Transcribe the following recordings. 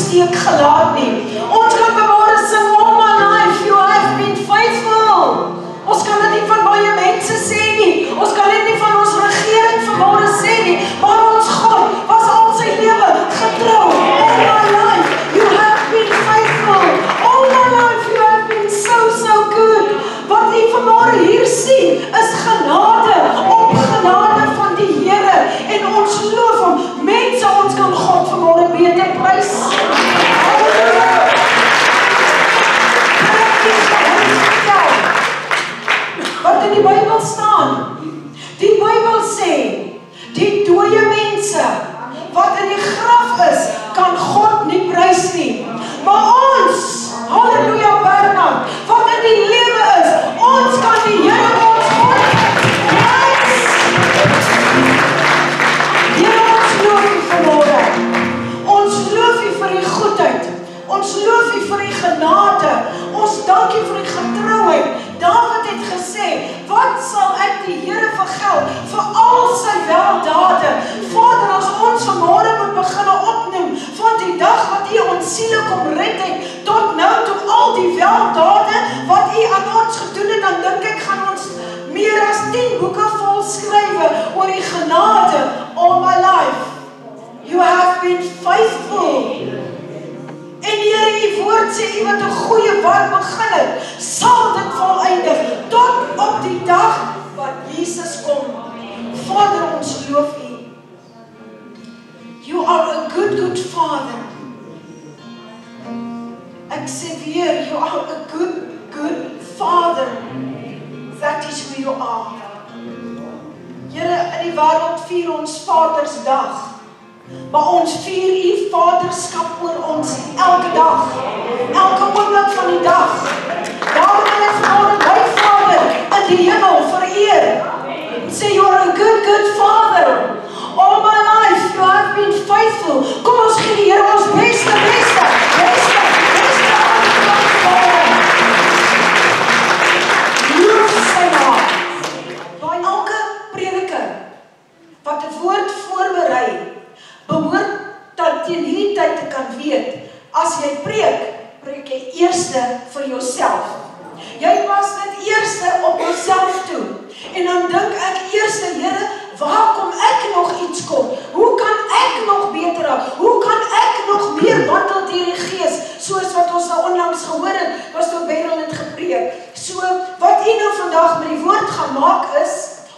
steek gelaat nie. Ons kan vanmôre sing, all my life you have been faithful. Ons kan dit nie van baie mense sê nie. Ons kan dit nie van ons regering vanmôre sê nie. Maar ons God was al sy lewe getrou. All my life you have been faithful. All my life you have been so good. Wat u vanmôre hier sien is genade op genade van die Here en ons loof hom. Mense, ons kan God vanmôre beter prys. Wat in die Bybel staan? Die Bybel sê, die dooie mense wat in die graf is, kan God nie prys nie. Maar ons, halleluja Bernard, wat in die lewe is, ons kan die Here ons God prys. Here, ons loof u vanmôre. Ons loof u vir die goedheid. Ons loof u vir die genade. Ons dank u vir die getrouheid. Dawid het gesê, wat sal ek die Here vergeld vir al sy weldade? Vader, as ons vanmôre moet begin opneem van die dag wat u ons siele kom red het, tot nou toe al die weldade wat u aan ons gedoen het, dan dink ek gaan ons meer as 10 boeke vol skrywe oor die genade. All my life you have been faithful. En Here, u woord sê, u wat 'n goeie werk begin het, sal dit volëindig tot op die dag wat Jesus kom. Vader, ons loof u. You are a good Father. Ek sê weer, you are a good Father. That is who you are. Here, in die wêreld vier ons Vadersdag. Maar ons vier u vaderskap oor ons elke dag. Elke oomblik van die dag. Daarom wil ek vanmôre my Vader in die hemel vereer. Sê, you are a good Father. All my life you have been faithful. Kom ons gee die Here ons beste. Loof sy naam. By elke prediker wat 'n woord voorberei, behoort dat teen hierdie tyd te kan weet, as jy preek jy eerste vir jouself. Jy pas dit eerste op jouself toe. En dan dink ek eerste, Here, waar kom ek nog iets kom? Hoe kan ek nog beter raak? Hoe kan ek nog meer wandel deur die Gees? Soos wat ons nou onlangs gehoor het, was toe Beryl het gepreek. So, wat u nou vandag met die woord gaan maak is,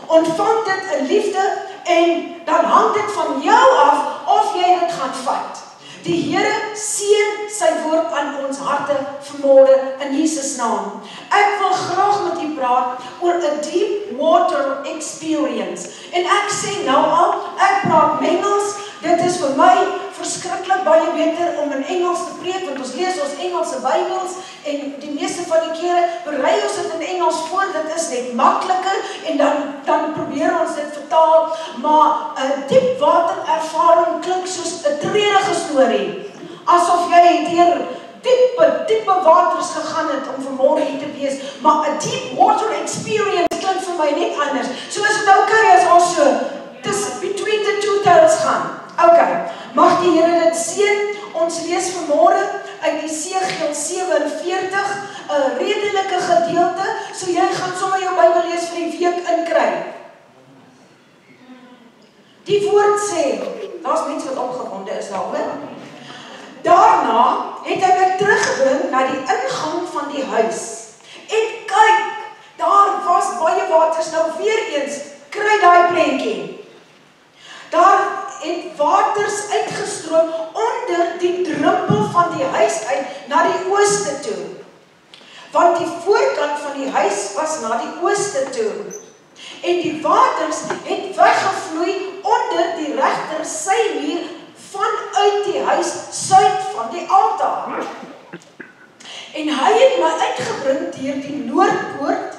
ontvang dit in liefde en dan hang dit van jou af of jy dit gaan vat. Die Here seën sy woord aan ons harte vanmôre in Jesus naam. Ek wil graag met u praat oor 'n deep water experience. En ek sê nou al, ek praat Engels. Dit is vir my verskriklik baie beter om in Engels te preek, want ons lees ons Engelse Bybels en die meeste van die kere berei ons dit in Engels voor, dit is net makliker en dan probeer ons dit vertaal, maar 'n diep water ervaring klink soos 'n treurige storie, asof jy deur diepe waters gegaan het om vanmôre hier te wees, maar 'n deep water experience klink vir my net anders. So is dit okay as ons so dis between the two tails gaan. Okay, mag die Here dit seën. Ons lees vanmôre uit Esegiel 47, 'n redelike gedeelte, so jy gaan sommer jou Bybel lees vir die week inkry. Die woord sê, daar's mense wat opgewonde is daaroor. Daarna het hy my teruggebring na die ingang van die huis. En kyk, daar was baie waters, nou weer eens, kry daai prentjie. Daar het waters uitgestroom onder die drempel van die huis uit na die ooste toe. Want die voorkant van die huis was na die ooste toe. En die waters het weggevloei onder die regter symuur vanuit die huis suid van die altaar. En hy het my uitgebring deur die noordpoort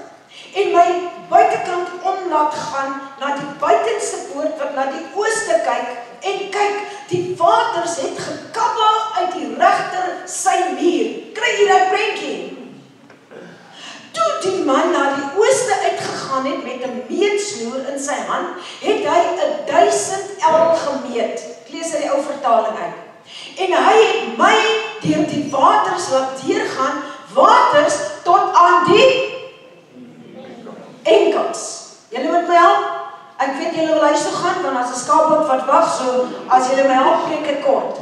en my buitekant om laat gaan na die buitenste poort wat na die ooste kyk, en kyk, die waters het gekabbel uit die regter symuur. Kry jy daai prentjie? Toe die man na die ooste uitgegaan het met 'n meetsnoer in sy hand, het hy 1000 el gemeet. Ek lees uit die ou vertaling uit. En hy het my waters laat deurgaan, waters tot aan die enkels. Julle moet my help? Ek weet julle wil huis toe gaan, want as 'n skaapbout wat wag, so as julle my help, preek ek kort.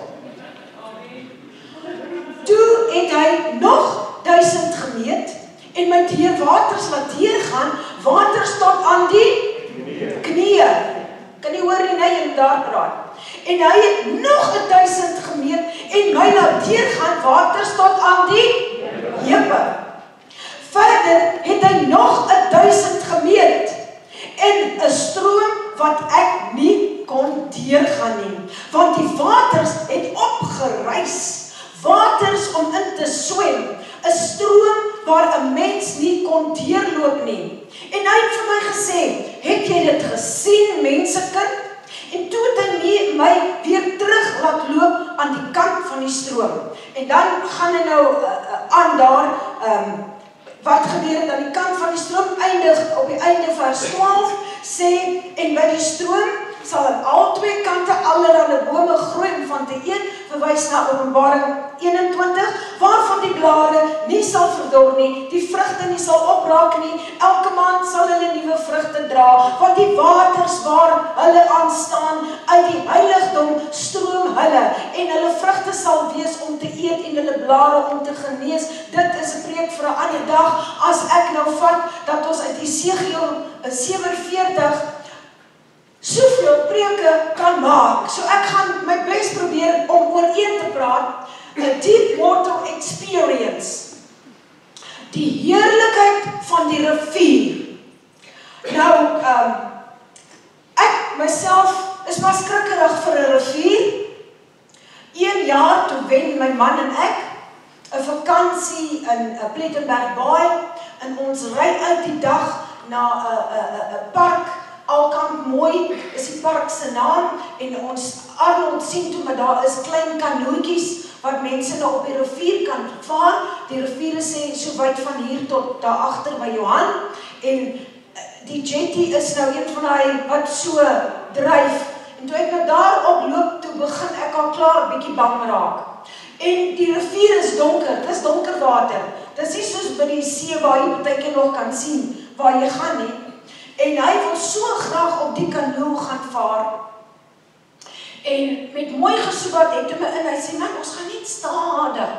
Toe het hy nog 1000 gemeet, en my waters laat deurgaan, waters tot aan die knieë. Kan nie hoor nie, nee, jy daar praat. En hy het nog 1000 gemeet, en my laat deurgaan, waters tot aan die heupe. Verder het hy nog 1000 gemeet, en 'n stroom wat ek nie kon deurgaan nie, want die waters het opgereis, waters om in te swem, 'n stroom waar 'n mens nie kon deurloop nie. En hy het vir my gesê, het jy dit gesien, mensekind? En toe het hy my weer terug laat loop aan die kant van die stroom. En dan gaan hy nou aan daar, wat gebeur het aan die kant van die stroom, eindig op die einde vers 12, sê, en by die stroom sal aan al twee kante allerlei bome groei om van te eet, verwys na Openbaring 21, waarvan die blare nie sal verdor nie, die vrugte nie sal opraak nie, elke maand sal hulle nuwe vrugte dra, want die waters waar hulle aan staan, uit die heiligdom stroom hulle, en hulle vrugte sal wees om te eet en hulle blare om te genees. Dit is 'n preek vir 'n ander dag, as ek nou vat, dat ons uit Esegiel 47 soveel preke kan maak. So ek gaan my bes probeer om oor een te praat, 'n deep water experience. Die heerlikheid van die rivier. Nou, ek myself is maar skrikkerig vir 'n rivier. 1 jaar toe wen my man en ek 'n vakansie in Plettenberg Baai, en ons ry uit die dag na 'n park. Alkamp Mooi is die park se naam, en ons Arnold sien toe, maar daar is klein kanootjies wat mense nou op die rivier kan vaar. Die rivier sê so wyd van hier tot daar agter by Johan, en die jetty is nou een van daai wat so dryf. En toe ek nou daar oploop, toe begin ek al klaar 'n bietjie bang raak. En die rivier is donker, dis donker water. Dis nie soos by die see waar jy partykeer nog kan sien waar jy gaan nie. En hy wil so graag op die kanoe gaan vaar. En met mooi gesoebat het hy my in, hy sê, man, ons gaan net stadig.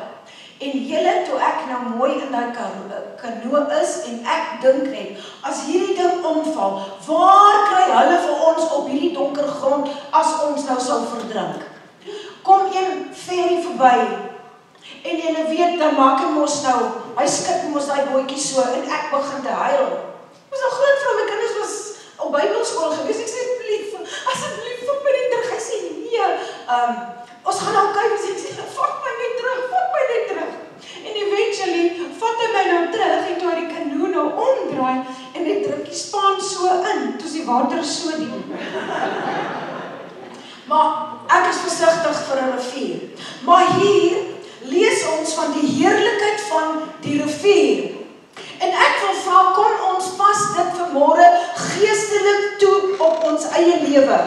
En julle, toe ek nou mooi in die kanoe is, en ek dink net, as hierdie ding omval, waar kry hulle vir ons op hierdie donker grond, as ons nou sal verdrink? Kom een ferry verby, en julle weet, dan maak hy mos nou, hy skit mos die bootjie so, en ek begin te huil. Ek was al groot vrou, my kinders was op Bybelskool gewees, ek sê, asseblief, vat my net terug, hy sê, nee, ons gaan nou kyk, ek sê, vat my net terug, en eventually, vat hy my nou terug, en toe hy die kanoe nou omdraai, en hy druk die spaan so in, toe is die water so diep. Maar, ek is versigtig vir 'n rivier, maar hier, lees ons van die heerlikheid van die rivier, en ek wil vra, kom ons pas dit vanmôre geestelik toe op ons eie lewe.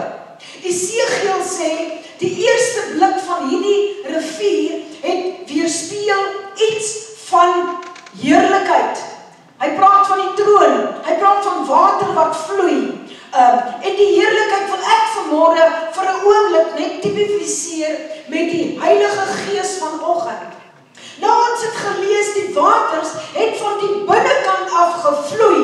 Esegiel sê, die eerste blik van hierdie rivier het weerspieël iets van heerlikheid. Hy praat van die troon, hy praat van water wat vloei. En die heerlikheid wil ek vanmôre vir 'n oomblik net tipifiseer met die Heilige Gees vanoggend. Nou ons het gelees, die waters het van die binnekant af gevloei.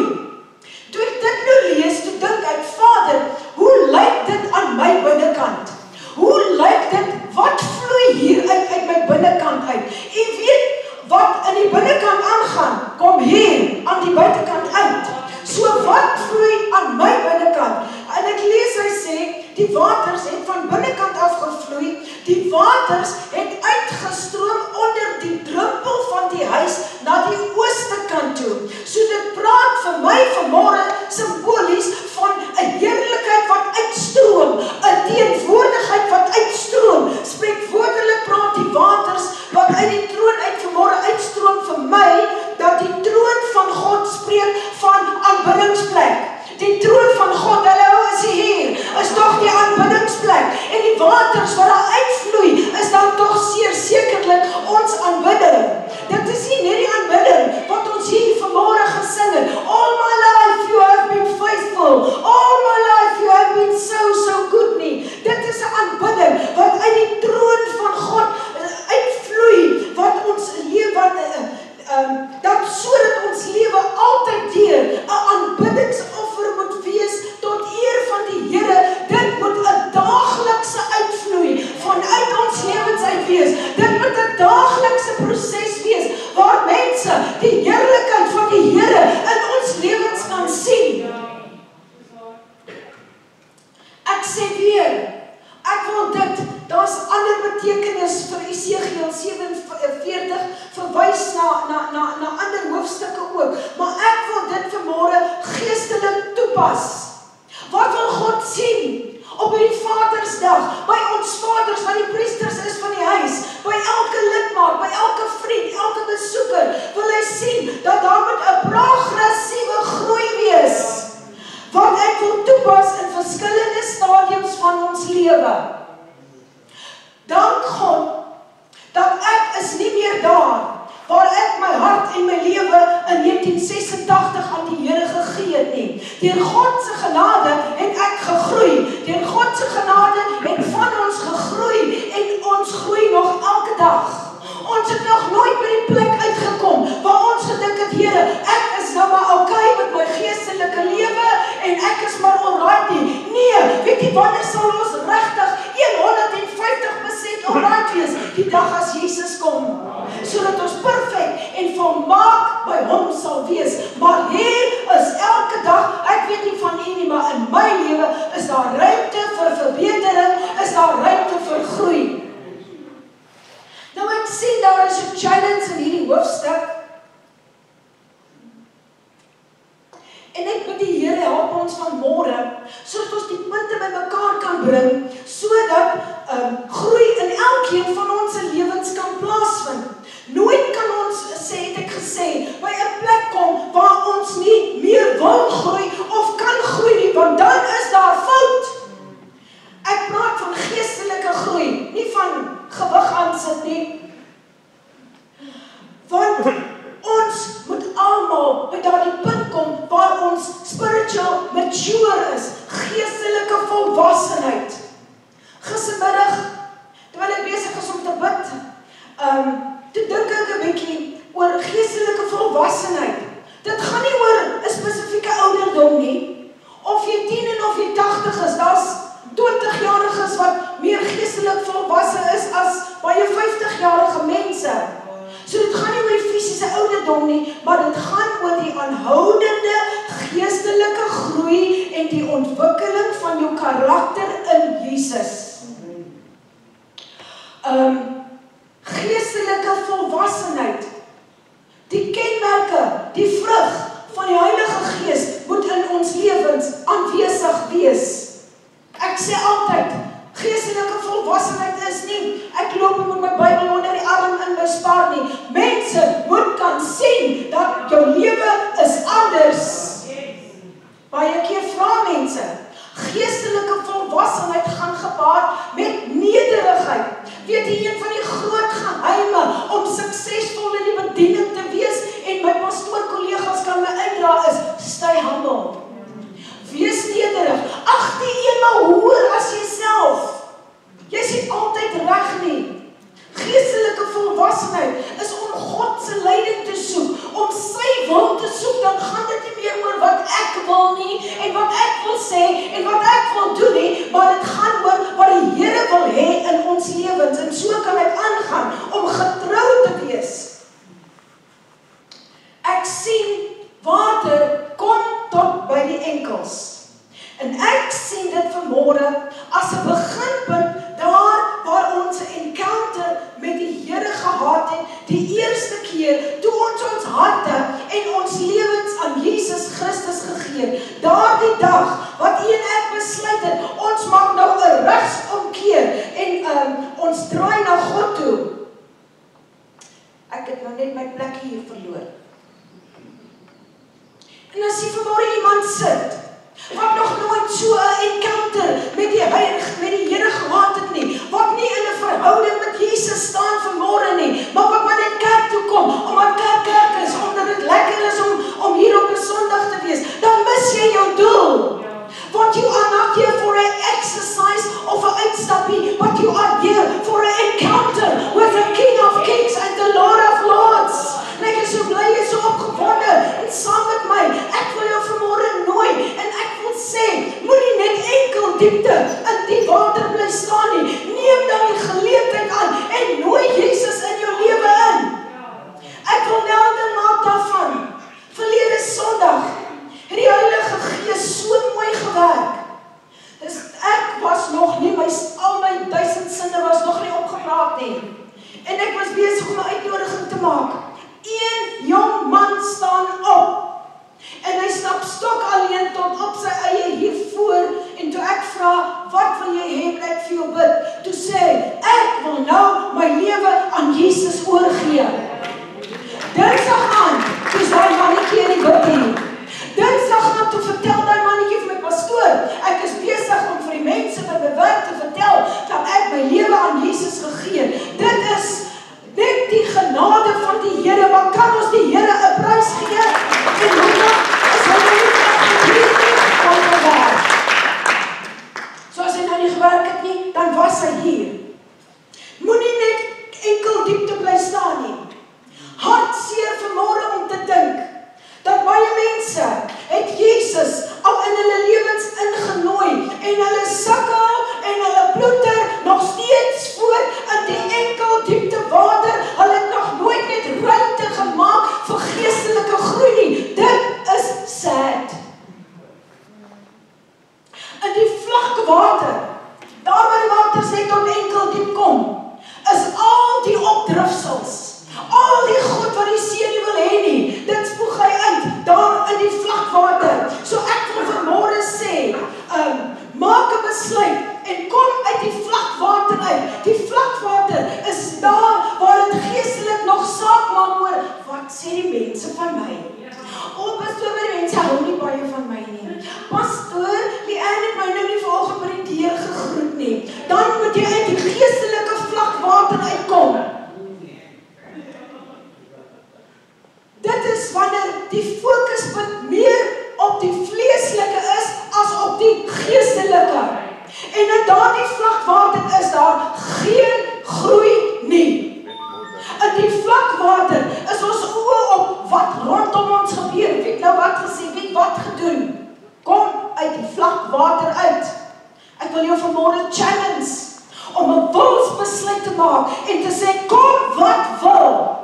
Toe ek dit nou lees, toe dink ek, Vader, hoe lyk dit aan my binnekant? Hoe lyk dit, wat vloei hier uit my binnekant uit? U weet, wat in die binnekant aangaan, kom hier aan die buitekant uit. So wat vloei aan my binnekant? En ek lees, hy sê, die waters het van binnekant af gevloei, die waters het uitgestroom onder die drempel van die huis na die ooste kant toe. So dit praat vir my vanmôre simbolies van 'n heerlikheid wat uitstroom, 'n teenwoordigheid wat uitstroom. Spreekwoordelik praat die waters wat uit die troon uit vanmôre uitstroom vir my, dat die troon van God spreek van aanbiddingsplek. Die troon van God, hallo, is hier, is toch die aanbiddingsplek. En die waters wat daar uitvloei, is dan toch zeer sekerlik ons aanbidding. proses wees, waar mense die heerlikheid van die Here in ons lewens kan sien. Ek sê weer, ek wil dit, daar's ander betekenis vir Esegiel 47, verwys na ander hoofstukke ook, maar ek wil dit vanmôre geestelik toepas. Wat wil God sien? Op die Vadersdag, by ons vaders wat die priesters is van die huis, by elke lidmaat, by elke vriend, elke besoeker, wil hy sien dat daar moet 'n progressiewe groei wees, wat ek wil toepas in verskillende stadiums van ons lewe. Dank God, dat ek is nie meer daar, waar ek my hart en my lewe in 1986 aan die Here gegee het nie. Deur God se genade het ek gegroei. Deur God se genade het van ons gegroei en ons groei nog elke dag. Ons het nog nooit by die plek uitgekom waar ons gedink het, Here, ek is nou maar okay met my geestelike lewe en ek is maar alright nie. Nee, weet jy wanneer sal ons regtig 150% alright wees? Die dag as Jesus kom, sodat ons perfek en volmaak by hom sal wees. Maar hier is elke dag, ek weet nie van u nie, maar in my lewe is daar ruimte vir verbetering, is daar ruimte vir groei. Nou ek sien daar is 'n challenge in hierdie hoofstuk. En ek bid die Here help ons vanmôre, sodat ons die punte bymekaar kan bring, sodat groei in elkeen van ons lewens kan plaasvind. Nooit kan ons sê, het ek gesê, by 'n plek kom waar ons nie meer wil groei of kan groei nie, want dan is daar fout. Ek praat van geestelike groei, nie van gewig aansit nie. Want ons moet almal by daardie punt kom waar ons spiritual mature is, geestelike volwassenheid. Gistermiddag, terwyl ek besig is om te bid, toe dink ek 'n bietjie oor geestelike volwassenheid. Dit gaan nie oor 'n spesifieke ouderdom nie. Of jy 10 en of jy 80 is, daar's 20-jariges wat meer geestelik volwasse is as baie 50-jarige mense. So dit gaan nie oor die fisiese ouderdom nie, maar dit gaan oor die aanhoudende geestelike groei en die ontwikkeling van jou karakter in Jesus. Geestelike volwassenheid, die kenmerke, die vrug van die Heilige Gees moet in ons lewens aanwesig wees. Ek sê altyd, geestelike volwassenheid is nie, ek loop met my Bybel onder die arm in my spaar nie. Mense moet kan sien dat jou lewe is anders. Baie keer vra mense, geestelike volwassenheid gaan gepaard met nederigheid. Weet jy, een van die groot geheime om suksesvol in die bediening te wees, en my pastoorkollegas kan my uitdra, is stay humble. Wees nederig. Ag die eenmaal hoër as jouself. Jy is nie altyd reg nie. Geestelike volwassenheid is om God se leiding te soek, om sy wil te soek. Dan gaan dit nie meer oor wat ek wil nie, en wat ek wil sê, en wat ek wil doen nie, maar dit gaan oor wat die Here wil hê in ons lewens, en so kan ek aangaan om getrou te wees. Ek sien water kom tot by die enkels. En ek sien dit vanmôre as 'n beginpunt daar waar ons 'n encounter met die Here gehad het, die eerste keer toe ons harte en ons lewens aan Jesus Christus gegee het. Daardie dag wat u en ek besluit het, ons maak nou 'n regsomkeer en ons draai na God toe. Ek het nou net my plek hier verloor. En as jy vanmôre iemand sit, wat nog nooit so 'n encounter met die Here gehad het nie, wat nie in 'n verhouding met Jesus staan vanmôre nie, maar wat maar net kerk toe kom, omdat kerk is, omdat dit lekker is om hier op 'n Sondag te wees, dan mis jy jou doel. Want you are not here for an exercise of 'n uitstappie, but you are here for an encounter with the King of Kings and the Lord of Lords. En ek is so bly, jy is so opgewonde, en saam met my, ek wil jou vanmôre nooi, en ek wil sê, moenie net enkel diepte in die water bly staan nie, neem dan die geleentheid aan, en nooi Jesus in jou lewe maak. Een jong man staan op. En hy stap stok alleen tot op sy eie hiervoor. En toe ek vra, wat wil jy hê dat ek vir jou bid? Toe sê hy, ek wil nou my lewe aan Jesus oorgee. Dinsdag aan, toe is daai mannetjie in die bid hier. Dinsdag aan, toe vertel daai mannetjie vir my pastoor, ek is besig om vir die mense by my werk te vertel, dat ek my lewe aan Jesus gegee. Dit is net die genade van die Here, maar kan ons die Here 'n prys gee? En hoe is hy nou nie van gewerk? So as hy nou nie gewerk het nie, dan was hy hier. Moenie net enkel diepte bly staan nie. Hartseer vanmôre om te dink, dat baie mense het Jesus al in hulle lewens ingenooi, en hulle sukkel en hulle ploeter nog steeds voor in die enkel diepte water. Hulle het nog nooit net ruimte gemaak vir geestelike groei nie. Dit is sad. In die vlak water, daar waar die waters net tot enkel diep kom, is al die opdrifsels, al die goed wat die see nie wil hê nie, dit spoeg hy uit, daar in die vlakwater. So ek wil vanmôre sê, maak 'n besluit, en kom uit die vlakwater uit. Die vlakwater is daar, waar het geestelik nog saak maak oor, wat sê die mense van my? O, pastoor, my mense hou nie baie van my nie. Pastoor, die een het my nou nie vanoggend by die deur gegroet nie. Dan moet jy uit die geestelike vlakwater uitkom. Dit is wanneer die fokuspunt meer op die vleeslike is as op die geestelike. En in daardie vlakwater is daar geen groei nie. In die vlakwater is ons oë op wat rondom ons gebeur. Wie het nou wat gesê, wie het wat gedoen? Kom uit die vlakwater uit. Ek wil jou vanmôre challenge om 'n wilsbesluit te maak en te sê, kom wat wil.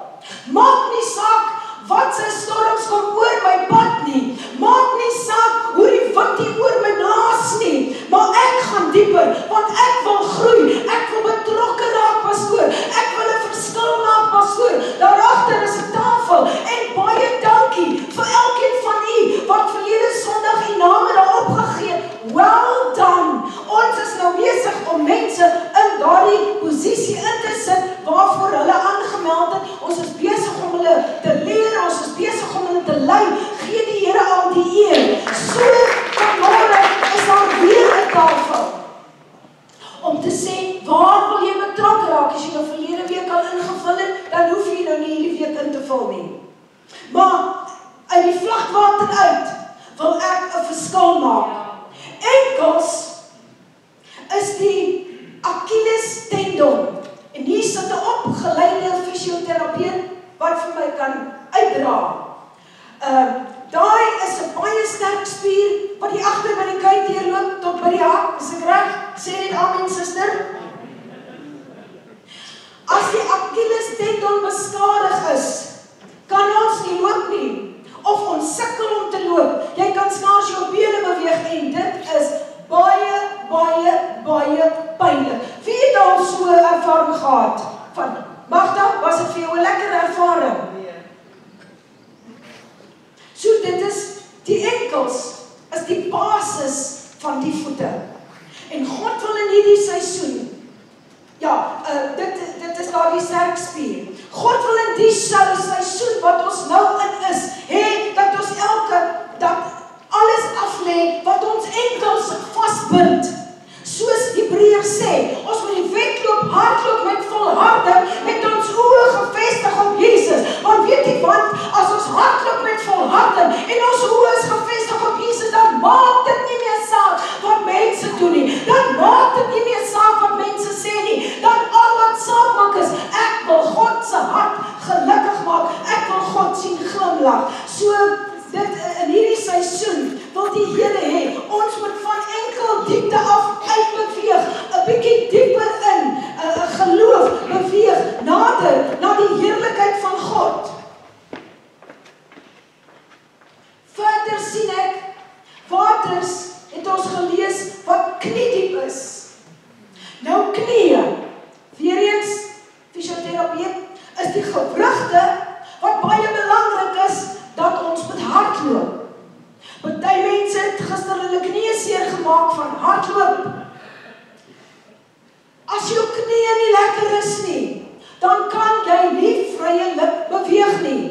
Maak nie saak wat sy storms kom oor my pad nie. Maak nie saak hoe die wind hier oor my blaas nie. Maar ek gaan dieper, want ek wil groei. Ek wil betrokke raak, pastoor. Ek wil 'n verskil maak, pastoor. Daarachter is 'n tafel. En baie dankie vir elkeen van u wat verlede Sondag u name daar opgegee het. Well done. Ons is nou besig om mense in daardie posisie in te sit waarvoor hulle aangemeld het. Ons is besig om hulle te leer, ons is besig om hulle te lei. Gee die Here al die eer. So vanmôre is daar weer 'n tafel om te sê, waar wil jy betrokke raak? As jy nou verlede week al ingevul het, dan hoef jy nou nie hierdie week in te vul nie. Maar uit die vlakwater uit wil ek 'n verskil maak. Enkels is die Achilles tendon. En hier sit 'n opgeleide fisioterapeut wat vir my kan uitdra. Daai is 'n baie sterk spier wat die agter by die kuit deurloop tot by die hak. Is ek reg? Sê net amen, suster. As die Achilles tendon beskadig is, kan ons nie loop nie. Of ons sukkel om te loop. Jy kan snaars jou bene beweeg en dit is baie, baie, baie pynlik. Wie het al so 'n ervaring gehad? Van Magda, was dit vir jou 'n lekker ervaring? So dit is, die enkels is die basis van die voete. En God wil in hierdie seisoen, dit is daar die sterk spier. God wil in die seisoen wat ons nou in is, dat ons dat alles aflê wat ons enkels vasbind. Soos Hebreërs sê, ons moet die wedloop hardloop met volharding, met ons oë gefestig op Jesus. Want weet jy wat, as ons hardloop met volharding en ons oë is gefestig op Jesus, dan maak dit nie meer saak wat mense doen nie. Dan maak dit nie meer saak wat mense sê nie. Dan al wat saak maak is, ek wil God se hart gelukkig maak. Ek wil God sien glimlag. So dit in hierdie seisoen wil die Here hê, ons moet van enkel diepte af uitbeweeg, 'n bietjie dieper in geloof beweeg, nader na die heerlikheid van God. Verder sien ek, waters het ons gelees wat kniediep is. Nou knieë, weer eens, fisioterapeut, is die gewrigte hulle knieë seer gemaak van hardloop. As jou knieë nie lekker is nie, dan kan jy nie vrylik beweeg nie.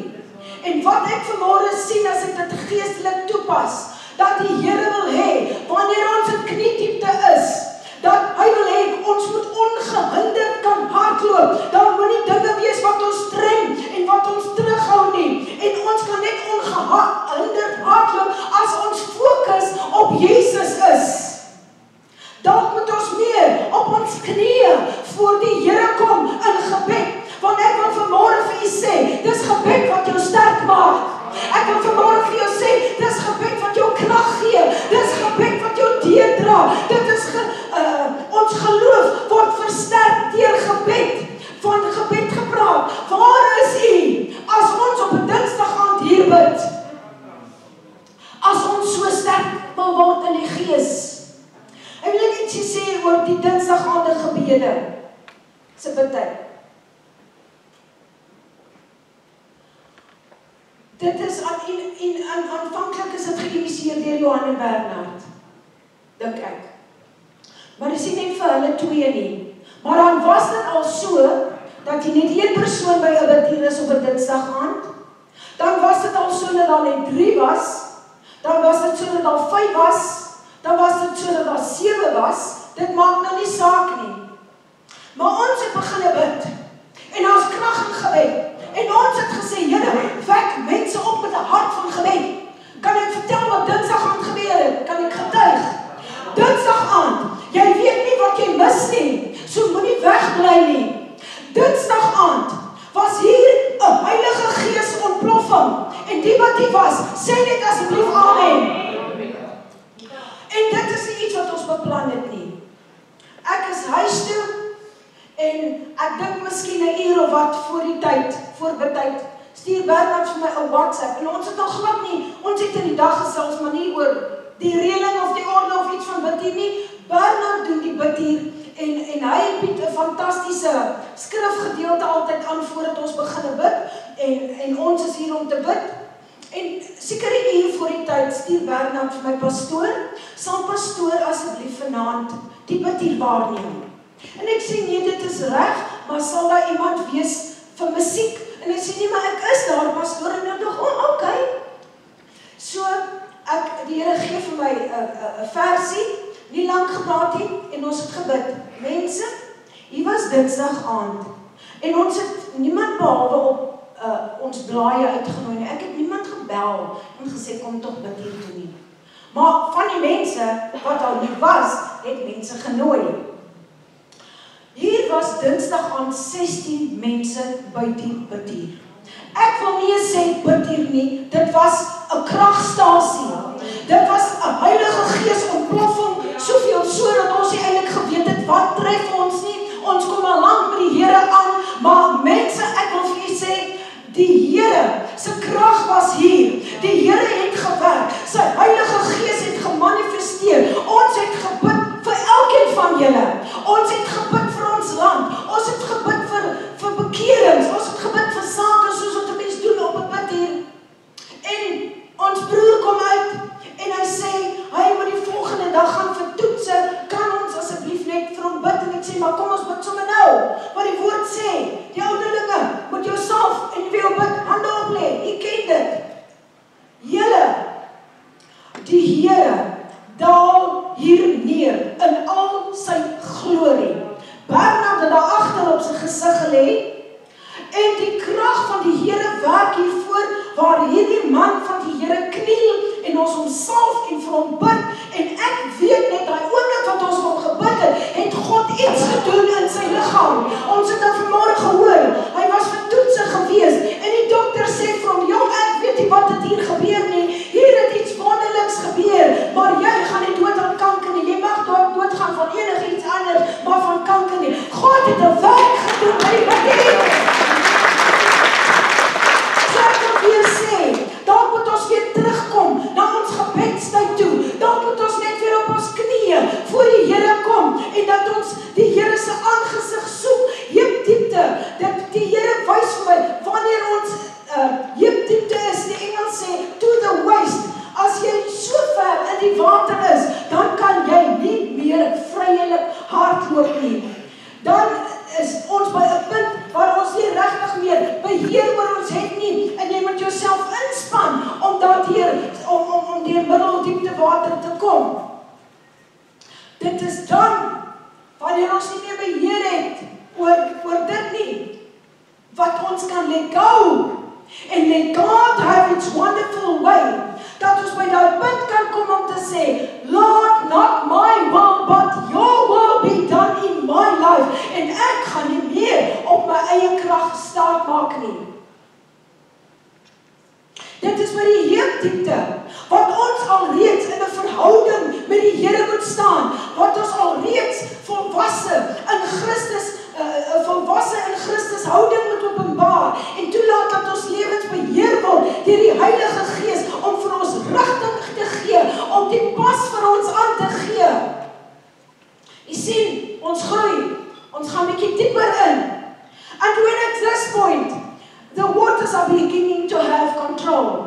En wat ek vanmôre sien as ek dit geestelik toepas, dat die Here wil hê, wanneer ons in kniediepte is, dat hy wil hê, ons moet ongehinderd kan hardloop. Daar moet nie dinge wees wat ons strem en wat ons terughou nie. En ons kan net ongehinderd hardloop as ons fokus op Jesus is. Dalk moet ons meer op ons knieë voor die Here kom in gebed. Want ek wil vanmôre vir u sê, dis gebed wat jou sterk maak. Ek wil vanmôre vir jou sê, dis gebed wat jou krag gee. Dis gebed wat jou deurdra. Dit is ons geloof word versterk deur gebed. Van gebed gepraat. Waar is u as ons op 'n Dinsdag aand hier bid? As ons so sterk wil word in die gees. Ek wil net ietsie sê oor die Dinsdag aande gebede. Se bidtyd. Dit is aanvanklik is dit geïnisieer deur Johan en Bernard. Dink ek. Maar dis nie net vir hulle twee nie. Maar dan was dit al so dat jy net een persoon by 'n bediening op 'n Dinsdag aand. Dan was dit al so dat daar net 3 was. Dan was dit so dat daar 5 was. Dan was dit so dat daar 7 was. Dit maak nou nie saak nie. Maar ons het begin bid. En ons krag in gebed. En ons het gesê, Here, wek mense op met 'n hart van gebed. Kan ek vertel wat Dinsdag aand gebeur het? Kan ek getuig? Dinsdag aand, jy weet nie wat jy mis nie, so moenie wegbly nie. Dinsdag aand was hier 'n Heilige Gees ontploffing. En die wat hier was, sê net asseblief amen. En dit is nie iets wat ons beplan het nie. Ek is huis toe en ek dink miskien 'n uur of wat voor die tyd, voor bidtyd, stuur Bernard vir my 'n WhatsApp. En ons het nog glad nie, ons het in die dag gesels, maar nie oor die reëling of die orde of iets van bid hier nie. Bernard doen die bid hier en hy bied 'n fantastiese skrifgedeelte altyd aan voordat ons begin bid en ons is hier om te bid. En seker 'n uur voor die tyd stuur Bernard vir my pastoor, sal pastoor asseblief vanaand die bid hier waarneem. En ek sê nee, dit is reg, maar sal daar iemand wees vir musiek? En hy sê nee, maar ek is daar, pastoor, en ek dink, oh, okay. So, die Here gee vir my 'n versie, nie lank gepraat nie, en ons het gebid. Mense, hier was Dinsdag aand, en ons het niemand behalwe op ons blaaie uitgenooi nie. Ek het niemand gebel en gesê, kom tog bid hier toe nie. Maar van die mense wat al hier was, het mense genooi. Hier was Dinsdag aand 16 mense by die bid hier. Ek wil nie sê bid hier nie, dit was 'n kragstasie. Dit was 'n Heilige Gees ontploffing, soveel so dat ons nie eintlik geweet het wat tref ons nie. Ons kom al lank met die Here aan, maar mense, ek wil vir julle sê, die Here se krag was hier. Die Here het gewerk. Sy Heilige Gees het gemanifesteer. Ons het gebid vir elkeen van julle. Ons het gebid vir ons land. Ons het gebid vir bekerings. Ons het gebid vir sake soos wat 'n mens doen op 'n bid hier. En ons broer kom uit en hy sê hy moet die volgende dag gaan vir toetse. Kan ons asseblief net vir hom bid? En ek sê maar kom ons bid sommer nou. Want die woord sê, die ouderlinge moet jouself en wie jou bid hande op lê. U ken dit. Julle, die Here daal hier neer in al sy glorie. Bernard het daar agter op sy gesig gelê en die krag van water te kom. Dit is dan, wanneer ons nie meer beheer het oor dit nie, wat ons kan let go. And let God have its wonderful way, dat ons by daai punt kan kom om te sê, Lord, not my will, but your will be done in my life. En ek gaan nie meer op my eie krag staat maak nie. Dit is by die heupdiepte, wat ons alreeds in 'n verhouding met die Here moet staan, wat ons alreeds volwasse in Christus houding moet openbaar, en toelaat dat ons lewens beheer word deur die Heilige Gees, om vir ons rigting te gee, om die pas vir ons aan te gee. Jy sien, ons groei, ons gaan 'n bietjie dieper in. And when at this point, the waters are beginning to have control.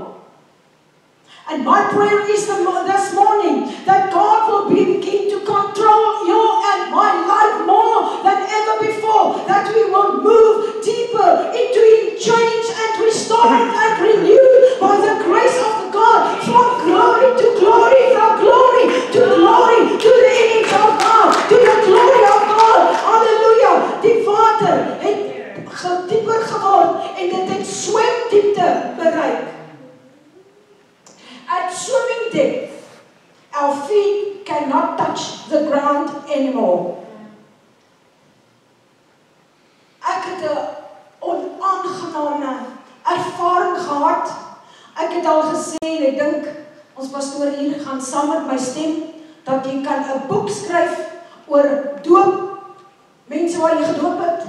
And my prayer is this morning that God will begin to control your and my life more than ever before. That we will move deeper into change and restored and renewed by the grace of the God, from glory to glory, from glory to glory, to the image of God, to the glory of God. Hallelujah! Die water het dieper geword en dit het swemdiepte bereik. At swimming depth, our feet cannot touch the ground anymore. Ek het 'n onaangename ervaring gehad. Ek het al gesê, en ek dink ons pastoor hier gaan saam met my stem, dat jy kan 'n boek skryf oor doop, mense wat jy gedoop het,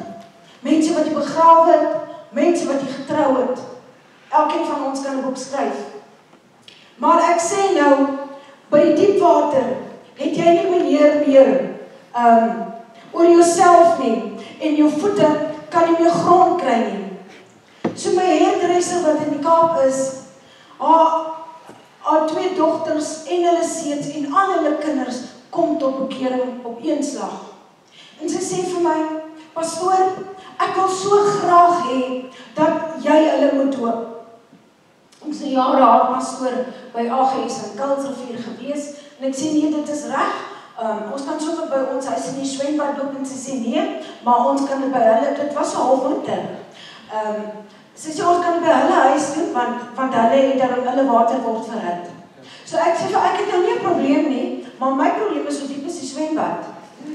mense wat jy begrawe het, mense wat jy getrou het. Elkeen van ons kan 'n boek skryf. Maar ek sê nou, by die diep water, het jy nie meer oor jouself nie, en jou voete kan nie meer grond kry nie. So my hairdresser wat in die Kaap is, haar 2 dogters en hulle seuns en al hulle kinders kom tot bekering op een slag. En sy sê vir my, pastoor, ek wil so graag hê dat jy hulle moet doop. Ek sê jare haar pastoor by AGS in Kuilsrivier gewees, en ek sê nee, dit is reg. Ons kan sommer by ons huis in die swembad doop, en sy sê nee, maar ons kan dit by hulle, dit was 'n halfwinter. Sy sê ons kan dit by hulle huis doen, want hulle water word verhit. So ek sê, ek het nou nie 'n probleem nie, maar my probleem is hoe diep is die swembad,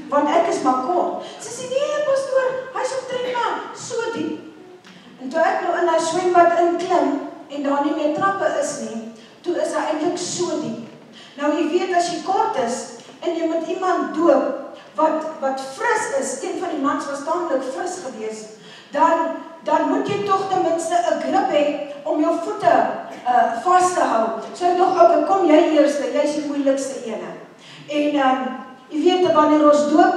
want ek is maar kort. Sy sê nee, pastoor, hy is omtrent maar so diep. En toe ek nou in hy swembad inklim, en daar nie meer trappe is nie, toe is hy eintlik so diep. Nou jy weet, as jy kort is, en jy moet iemand doop, wat fris is, een van die mans was tamelik fris gewees, dan moet jy toch ten minste 'n grip hê, om jou voete vas te hou. So ek dog, okay, kom jy eerste, jy is die moeilikste ene. En jy weet, wanneer ons doop,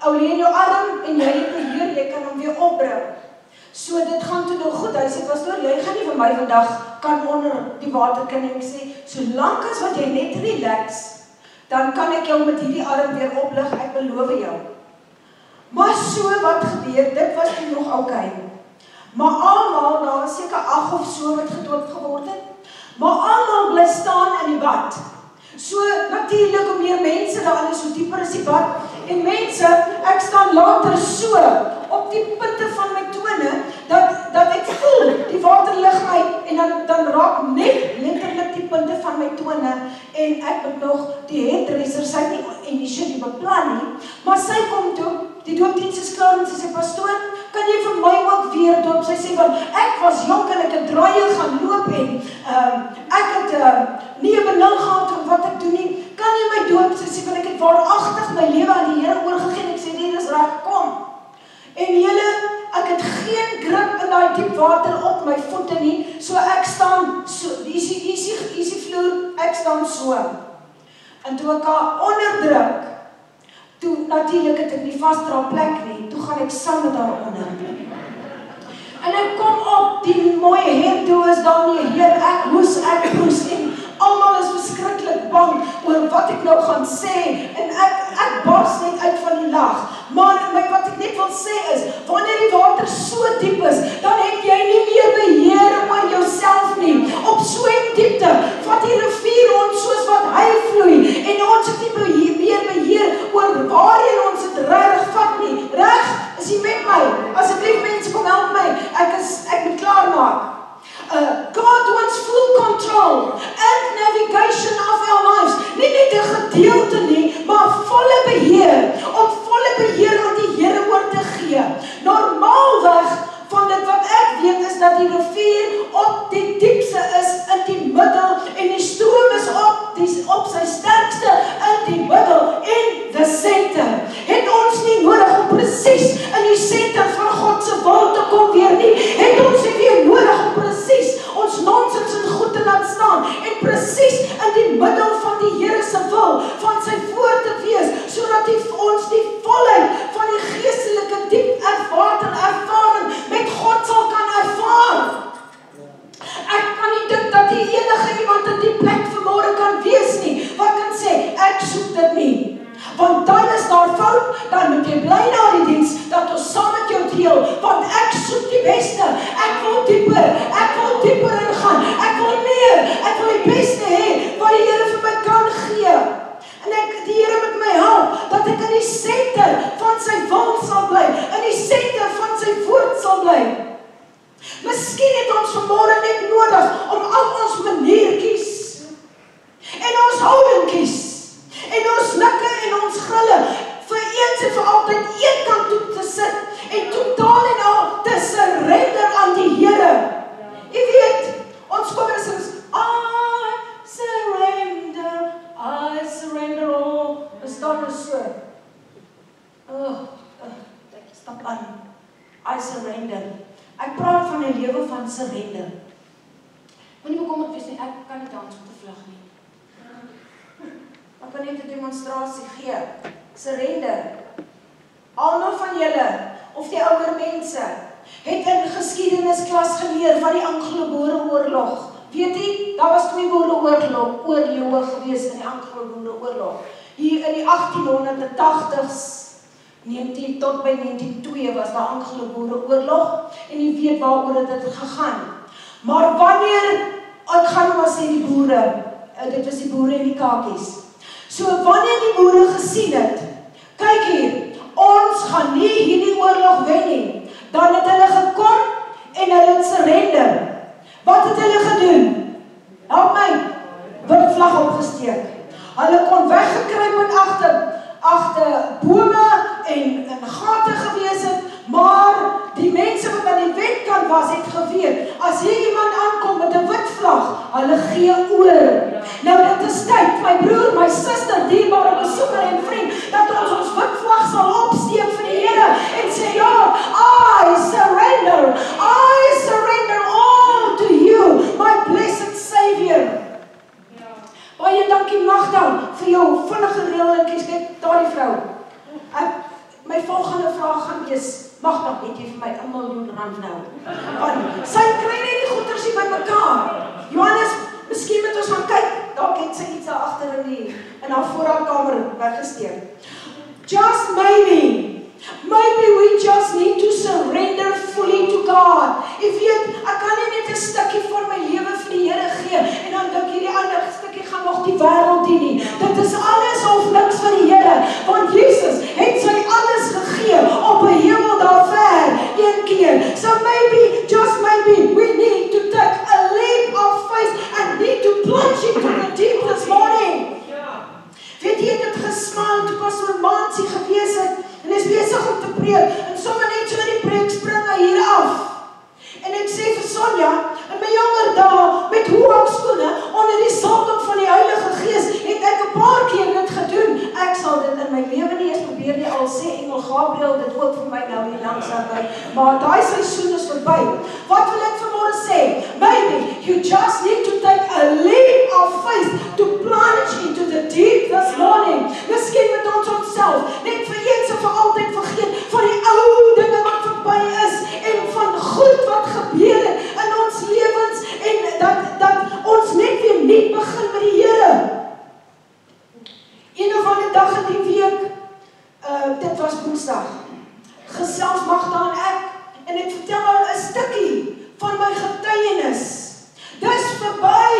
ou lê in jou arm, en jy beheer, jy kan hom weer opbring. So dit gaan toe nou goed, hy sê, pastoor, jy gaan nie vir my vandag kan onder die water kan, en ek sê, solank as wat jy net relax, dan kan ek jou met hierdie arm weer oplig, ek beloof jou. Maar so wat gebeur, dit was toe nog okay. Maar almal, daar was seker 8 of so wat gedoop geword het, maar almal bly staan in die bad. So natuurlik, hoe meer mense daar is, hoe dieper is die bad. En mense, ek staan later so, op die punte van my tone, dat ek voel, die water lig my, en dan raak net letterlik die punte van my tone, en ek moet nog die hairdresser, sy het nie initially beplan nie, maar sy kom toe, die doopdiens is klaar, en sy sê, pastoor, kan jy vir my ook weer doop? Sy sê, want ek was jonk en ek het draaie gaan loop, en ek het nie 'n benul gehad om wat ek doen nie, kan jy my doop? Sy sê, want ek het waaragtig my lewe aan die Here oorgegee, en ek sê, nee, dis reg, kom. En julle, ek het geen grip in daai diep water op my voete nie, so ek staan, so, hier is die vloer, ek staan so. En toe ek haar onderdruk, toe natuurlik het ek nie vasdra plek nie, toe gaan ek saam met haar onder. En ek kom op, die mooie hairdo is daar nie, Heer, ek hoes, ek proes, en almal is verskriklik bang oor wat ek nou gaan sê, en ek bars net uit van die lag. Maar wat ek net wil sê is, wanneer die water so diep is, dan het jy nie meer beheer oor jouself nie. Op swemdiepte, vat die rivier rond soos wat hy vloei. hier op die diepste is in die middel en die stroom is op sy sterkste in die middel in the center. Het ons nie nodig om presies in die center van God se wil te kom weer nie. Het ons nie weer nodig om presies ons nonsens en goed te laat staan en presies in die middel van die Here se wil, van sy woord te wees, sodat ons die volheid van die geestelike diep ervaring met God sal kan ervaar. Ek kan nie dink dat die enige iemand in die plek vanmôre kan wees nie, wat kan sê, ek soek dit nie. Want dan is daar fout, dan moet jy bly na die diens, dat ons saam met jou deel, want ek soek die beste, ek wil dieper ingaan, ek wil meer, ek wil die beste hê, wat die Here vir my kan gee. En die Here moet my help, dat ek in die senter van sy wil sal bly, in die senter van sy woord sal bly. Miskien het ons vanmôre net nodig om al ons maniertjies en ons houdingkies en ons nikke en ons grille vir eens en vir altyd een kant toe te sit en totaal en al te surrender aan die Here. Jy weet, ons kom en sê, I surrender all. Is dan so. Ek stap aan. I surrender. Ek praat van 'n lewe van surrender. Moenie bekommerd wees nie, ek kan nie dans met 'n vlug nie. Ek kan net 'n demonstrasie gee. Surrender. Almal van julle, of die ouer mense, het in geskiedenisklas geleer van die Anglo-Boereoorlog. Weet jy, daar was 2 oorloë gewees in die Anglo-Boereoorlog. Hier in die 1880s, 19 tot by 1902 was daar Anglo-Boereoorlog en jy weet waaroor dit gegaan. Maar wanneer, ek gaan maar sê die boere, dit was die boere en die kakies. So wanneer die boere gesien het, kyk hier, ons gaan nie hierdie oorlog wen nie, dan het hulle gekom en hulle het surrender. Wat het hulle gedoen? Help my, wit vlag opgesteek. Hulle kon weggekruip het agter bome en gate gewees het, maar die mense wat aan die wetkant was, het geweet, as hier iemand aankom met 'n wit vlag, hulle gee oor. Nou dit is tyd, my broer, my suster, dierbare besoeker en vriend, dat ons wit vlag sal opsteek vir die Here en sê, ja, I surrender all to you, my blessed Savior. Baie dankie Magda vir jou vinnige reëlingetjies, kyk daardie vrou. My volgende vraag gaan wees, Magda, het jy vir my R1 miljoen nou? Want sy kry net die goeders hier by mekaar. Johannes, miskien moet ons gaan kyk, dalk het sy iets daar agter in haar voorraadkamer weggesteek. Just maybe we just need to surrender fully to God. Ek weet, ek kan nie net 'n stukkie van my lewe vir die Here gee en dan dink hierdie ander stukkie gaan nog die wêreld dien nie. Dit is alles of niks vir die Here, want Jesus het sy alles gegee op 'n hemel daar ver, een keer. So just maybe, we need to take a leap of faith and need to plunge into the deep this morning. Weet jy, het gesmaal toe Pastor Mansie gewees het en is besig om te preek en sommer net so in die preek spring hy hier af. En ek sê vir Sonja, in my jonger dae, met hoekskoene, onder die salwing van die Heilige Gees, het ek 'n paar keer dit gedoen. Ek sal dit in my lewe nie eens probeer nie, al sê Engel Gabriel dit ook vir my nou hier langs naby. Maar daai seisoen is verby. Wat wil ek vanmôre sê? Maybe you just need to take a leap of faith to plunge into the deep this morning. Miskien met ons onsself net vir eens en vir altyd vergeet van die ou dinge wat verby is en van goed wat gebeur het in ons lewens en dat ons net weer nuut begin met die Here. Een of ander dag in die week, dit was Woensdag, gesels Magda en ek en ek vertel haar 'n stukkie van my getuienis. Dis verby.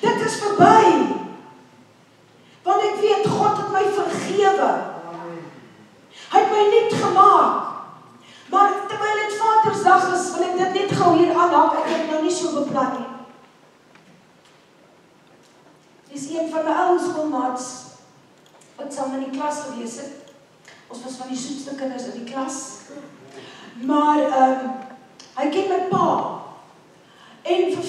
Dit is verby. Want ek weet God het my vergewe. Hy het my nuut gemaak. Maar terwyl dit Vadersdag is, wil ek dit net gou hier aanhaal. Ek het nou nie so beplan nie. Dis een van my ou skoolmaats wat saam in die klas gewees het. Ons was van die soetste kinders in die klas. Maar hy ken my pa.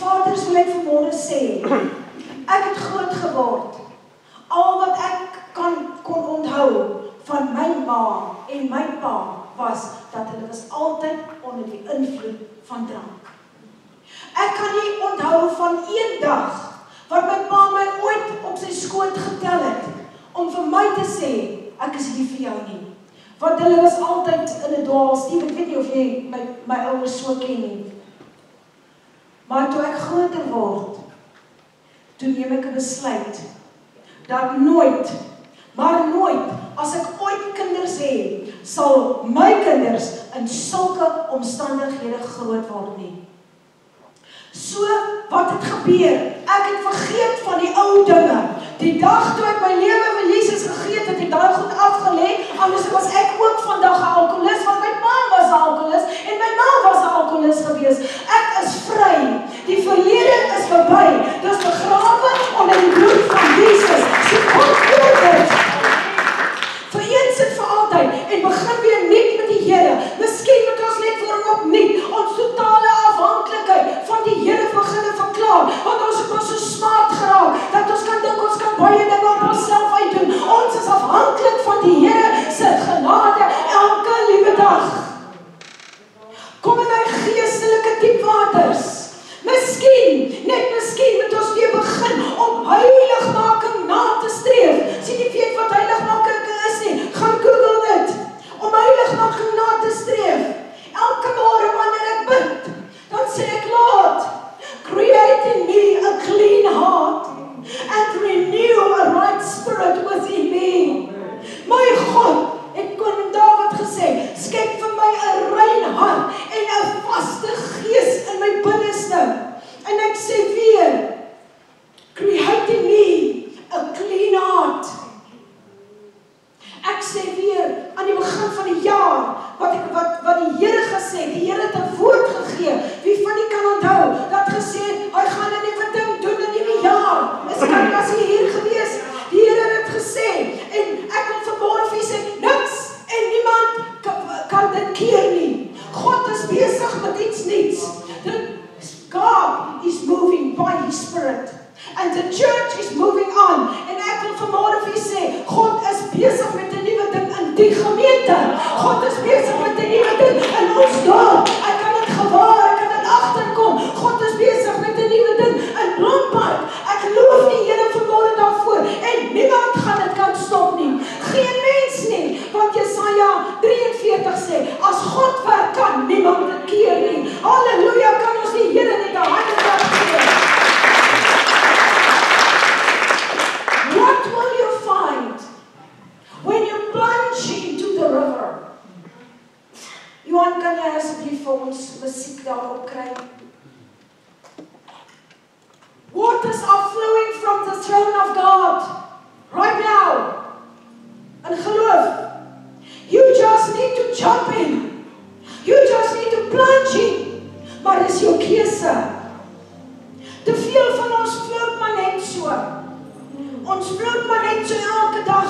vaders wil ek vanmôre sê, ek het groot geword. Al wat ek kon onthou van my ma en my pa was dat hulle was altyd onder die invloed van drank. Ek kan nie onthou van een dag wat my pa my ooit op sy skoot getel het om vir my te sê, ek is lief vir jou nie. Want hulle was altyd in 'n dwaalstief. Ek weet nie of jy my ouers so ken nie. Maar toe ek groter word, toe neem ek 'n besluit dat nooit, maar nooit, as ek ooit kinders het, sal my kinders in sulke omstandighede groot word nie. So, wat het gebeur? Ek het vergeet van die ou dinge. Die dag toe ek my lewe vir Jesus gegee het, ek daai goed afgelê, anders was ek ook vandag 'n alkoholist, want my ma was 'n alkoholist en my ma was 'n alkoholist gewees. Ek is vry. Die verlede is verby. Dit is begrawe onder die bloed van Jesus. So kom voor dit. Vir eens en vir altyd en begin weer net met die Here. Miskien moet ons net vir hom opnuut ons totale afhanklikheid van die Here begin verklaar, want ons het ons so smaak geraak dat ons kan dink ons kan baie dinge op onsself uitdoen. Ons is afhanklik van die Here se genade elke liewe dag. Kom in my geestelike diepwaters. Miskien, net miskien moet ons weer begin om heiligmaking na te streef. Sien jy weet wat heiligmaking is nie? Gaan Google dit. Om heiligmaking na te streef. Elke môre wanneer ek bid, dan sê ek, Lord, create in me a clean heart and renew a right spirit within me. My God, het koning Dawid gesê, skep vir my 'n rein hart en 'n vaste gees in my binneste. En ek sê weer, create in me a clean heart. Ek sê weer, aan die begin van die jaar, wat die Here gesê, die Here het 'n woord gegee. Wie van die kan onthou, dat gesê, hy gaan 'n nuwe ding doen in 'n nuwe jaar. Miskien was hy hier gewees. Die Here het gesê, en ek wil vanmôre vir sê, niks en niemand kan dit keer nie. God is besig met iets nuuts. God is moving by His Spirit. And the church is moving on. En ek wil vanmôre vir sê, God is besig met 'n nuwe ding in die gemeente. God is besig met 'n nuwe ding in ons dorp. Ek kan dit gewaar, ek kan dit agterkom. God is besig met 'n nuwe ding in Blompark. Ek loof die Here vanmôre daarvoor en niemand gaan dit kan stop nie. Geen mens nie, want Jesaja 43 sê, as God werk kan niemand dit keer nie. Halleluja, kan ons die Here net 'n hande klap gee. What will you find when you plunge into the river? Johan, kan jy asseblief vir ons musiek daarop kry? Waters are flowing from the throne of God right now. In geloof. You just need to jump in. You just need to plunge in. Maar dis jou keuse. Te veel van ons float maar net so. Ons vloot maar net so elke dag,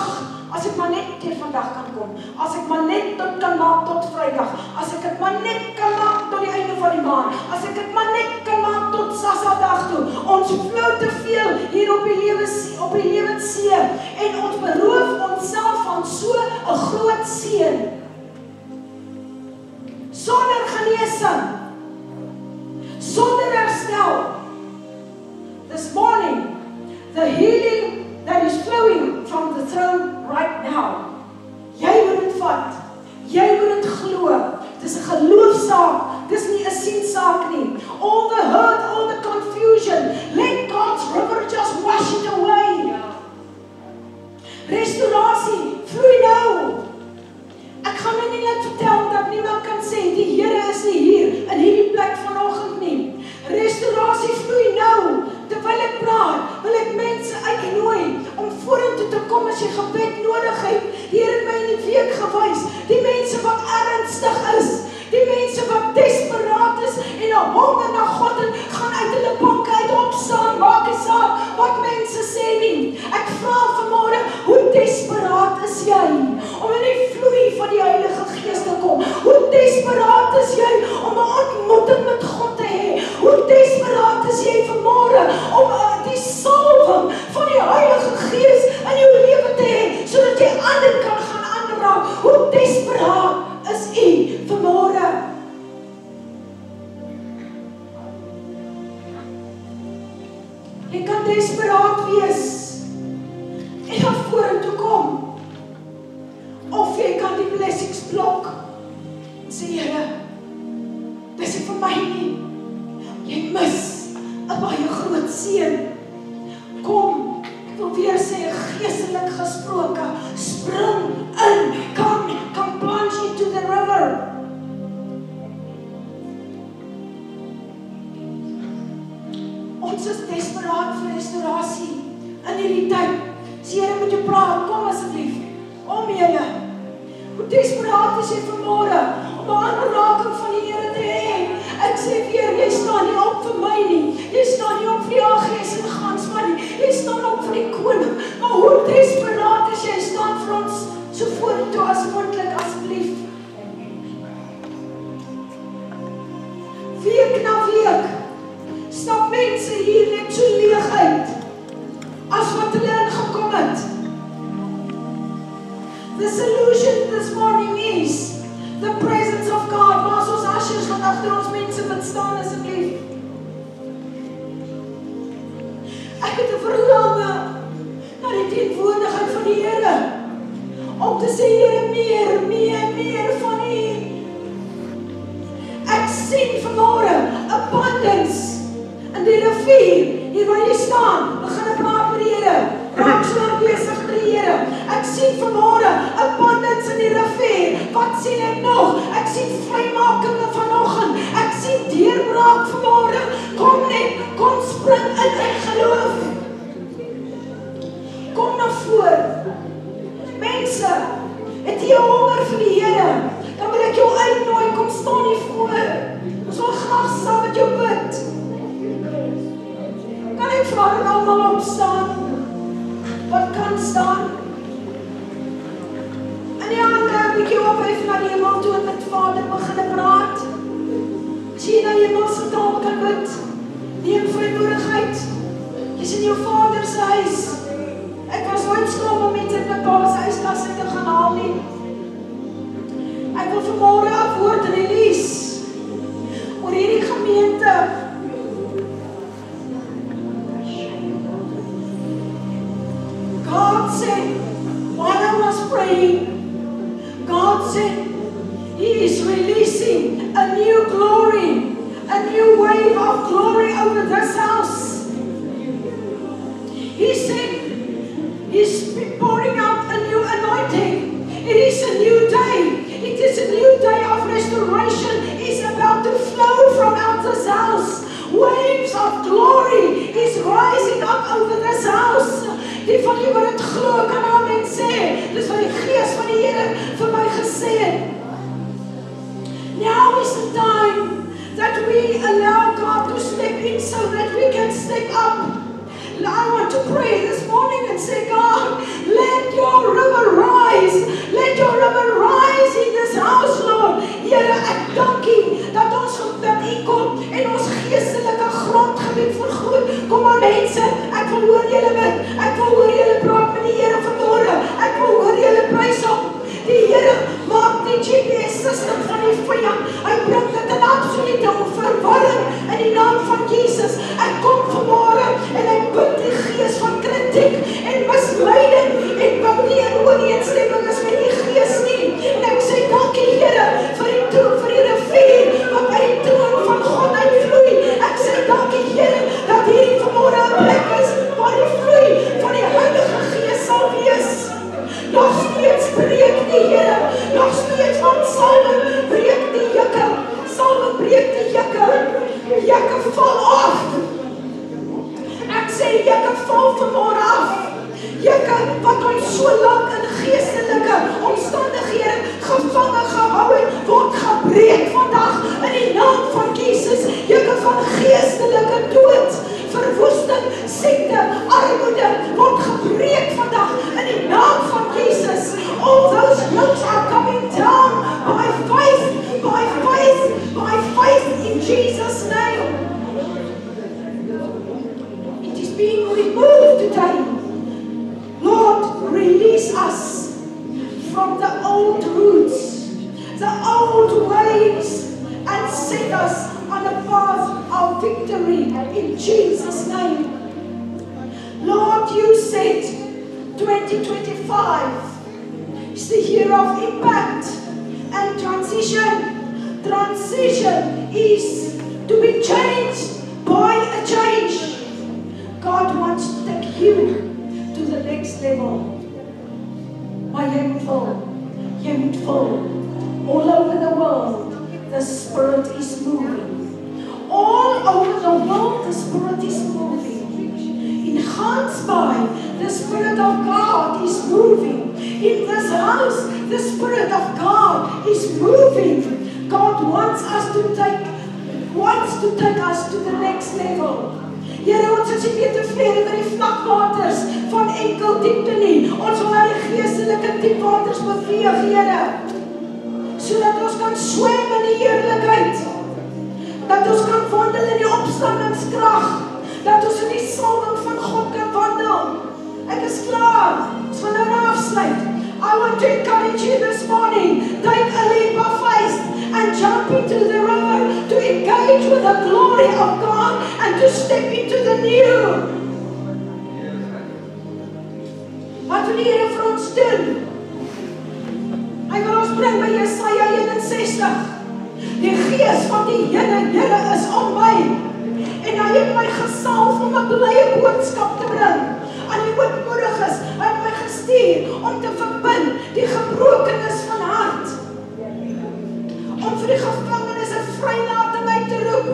as ek maar net keer vandag kan kom, as ek maar net kan maak tot Vrydag, as ek dit maar net kan maak tot die einde van die maand, as ek dit maar net kan maak tot Saterdag toe. Ons vloot te veel hier op die lewenssee en ons beroof onsself van so 'n groot seën. Sonder genesing, sonder herstel. This morning, the healing that is flowing from the throne right now. Jy moet dit vat. Jy moet dit glo. Dis 'n geloofsaak. Dis nie 'n siensaak nie. All the hurt, all the confusion, let God's river just wash it away. Restaurasie, vloei nou. Ek gaan nou nie net vertel dat niemand kan sê die Here is nie hier in hierdie plek vanoggend nie. Restaurasie vloei nou. Terwyl ek praat, wil ek mense uitnooi om vorentoe te kom as jy gebed nodig het. Die Here het my in die week gewys, die mense wat ernstig is, die mense wat desperaat is en 'n honger na God het, gaan uit hulle banke uit opstaan, maak nie saak wat mense sê nie. Ek vra vanmôre, hoe desperaat is jy om in die vloei van die Heilige Gees te kom? Hoe desperaat is jy om 'n ontmoeting met God te hê? Hoe desperaat is jy vanmôre om die salwing van die Heilige Gees in jou lewe te hê, sodat jy ander kan gaan aanraak? Hoe desperaat is u vanmôre? Jy kan desperaat wees en dan vorentoe kom. Of jy kan die blessings blok en sê, Here, dis nie vir my nie. Jy mis 'n baie groot seën. Kom, ek wil weer sê, geestelik gesproke, spring in, come plunge into the river. Ons is desperaat vir restaurasie in hierdie tyd. As Here met jou praat, kom asseblief, om julle. Hoe desperaat is jy vanmôre om 'n aanraking van die Here te hê? Ek sê weer, jy staan nie op vir my nie. Jy staan nie op vir die agies en gansman nie. Jy staan op vir die koning. Maar hoe desperaat is jy? Staan vir ons so vorentoe as moontlik, asseblief. Week na week stap mense hier net so leeg uit as wat hulle ingekom het. The solution this morning is the presence of God. Maar as ons asjes van agter ons mense moet staan, asseblief. Ek het 'n verlange na die teenwoordigheid van die Here, om te sê, Here, meer van U. Ek sien vanmôre abundance in die rivier, hier waar jy staan, begin praat met die Here, raak so besig met die Here. Ek sien vanmôre abundance in die rivier. Wat sien ek nog? Ek sien vrymakinge vanoggend. Ek sien deurbraak vanmôre. Kom spring in geloof. Kom na voor. Mense, het jy 'n honger vir die Here? Dan wil ek jou uitnooi, kom staan hier voor. Ons wil graag saam met jou bid. Kan ek vra dat almal opstaan? Wat kan staan? En die hande 'n bietjie ophef na die hemel toe en met Vader begin praat. As jy na hemelse taal kan bid, neem vrymoedigheid. Jy's in jou Vader se huis. Ek was nooit skaam om iets in my pa se huiskas te gaan haal nie. Ek wil vanmôre 'n woord release oor hierdie gemeente. God said, while I was praying, God said, He is releasing a new glory, a new wave of glory over this house. He said, He's pouring out a new anointing. It is a new day. It is a new day of restoration. It's about to flow from out this house. Waves of glory is rising up over this house. Die van julle wat dit glo, kan amen sê. Dis wat die Gees van die Here vir my gesê het. Now is the time that we allow God to step in so that we can step up. I want to pray this morning and say, God, let your river rise. Let your river rise in this house, Lord. Here, ek dank U dat ons dat U kom en ons geestelike grondgebied vergroot. Kom aan mense, ek wil hoor julle bid. Ek wil hoor julle praat met die Here vanmôre. Ek wil hoor julle prys hom. Die Here maak die GPS-system van die vyand. Hy bring dit in absolute verwarring in die naam van Jesus. Ek kom vanmôre en ek bid die gees van kritiek en misleiding en wat nie in ooreenstemming is met die Gees nie. En ek sê dankie Here vir die rivier wat uit die troon van God uitvloei. Ek sê dankie Here dat hierdie vanmôre 'n plek is waar die vloei van die Heilige Gees sal wees. Nog steeds breek die Here, nog steeds van salwing breek die jukke, salwing breek die jukke val af. Ek sê jukke val vanmôre af. Jukke wat ons so lank in geestelike omstandighede gevange gehou het, word gebreek vandag in die naam van Jesus. Jukke van geestelike dood, verwoesting, siekte, armoede word gebreek vandag in die naam van Jesus. All those yokes are coming down by faith in Jesus' name. glory in Jesus' name. Lord, you said 2025 is the year of impact and transition. Transition is to be changed by a change. God wants to take you to the next level. Maar jy moet vol. All over the world, the Spirit is moving. All over the world, the Spirit is moving. In Gansbaai, the Spirit of God is moving. In this house, the Spirit of God is moving. God wants to take us to the next level. Here, ons is nie meer tevrede met die vlakwaters van enkel diepte nie. Ons wil na die geestelike diepwaters beweeg, Here. Sodat ons kan swem in die heerlikheid. Dat ons kan wandel in die opstandingskrag. Dat ons in die salwing van God kan wandel. Ek is klaar. Ons gaan nou afsluit. I want to encourage you this morning. Take a leap of faith and jump into the river to engage with the glory of God and to step into the new. Wat wil die Here vir ons doen? Hy wil ons bring by Jesaja 61. Die gees van die Here is op my. En hy het my gesalf om 'n blye boodskap te bring aan die ootmoediges. Hy het my gestuur om te verbind die gebrokenes van hart. Om vir die gevangenes 'n vrylating uit te roep.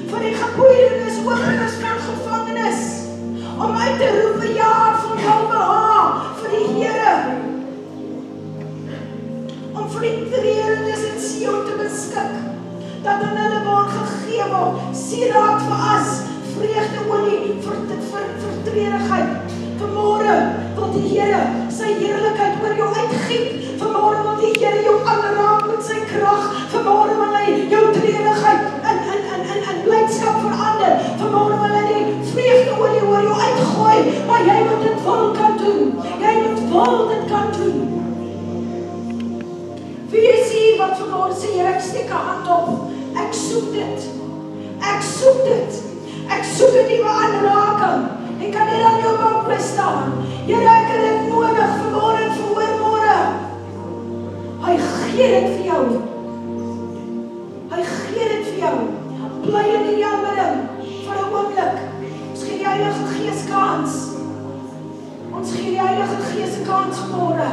Vir die geboeiedes, oorlewers van gevangenes. Om uit te roep 'n jaar van welbehae vir die Here. Om vir die treuriges in Sion te beskik. Dat aan hulle word gegee word. Sieraad vir as, vreugdeolie vir treurigheid. Vanmôre wil die Here sy heerlikheid oor jou uitgiet. Vanmôre wil die Here jou aanraak met sy krag. Vanmôre wil hy jou treurigheid in blydskap verander. Vanmôre wil hy die vreugdeolie oor jou uitgooi. Maar jy moet dit wil kan doen. Jy moet wil dit kan doen. Wie is hier wat vanmôre sê, Here, ek steek 'n hand op. Ek soek dit. Ek soek dit. Ek soek 'n nuwe aanraking. Ek kan nie aan jou bank bly staan. Here, ek het dit nodig vanmôre en vir oormôre. Hy gee dit vir jou. Hy gee dit vir jou. Bly in die aanbidding vir 'n oomblik. Ons gee die Heilige Gees kans. Ons gee die Heilige Gees 'n kans vanmôre.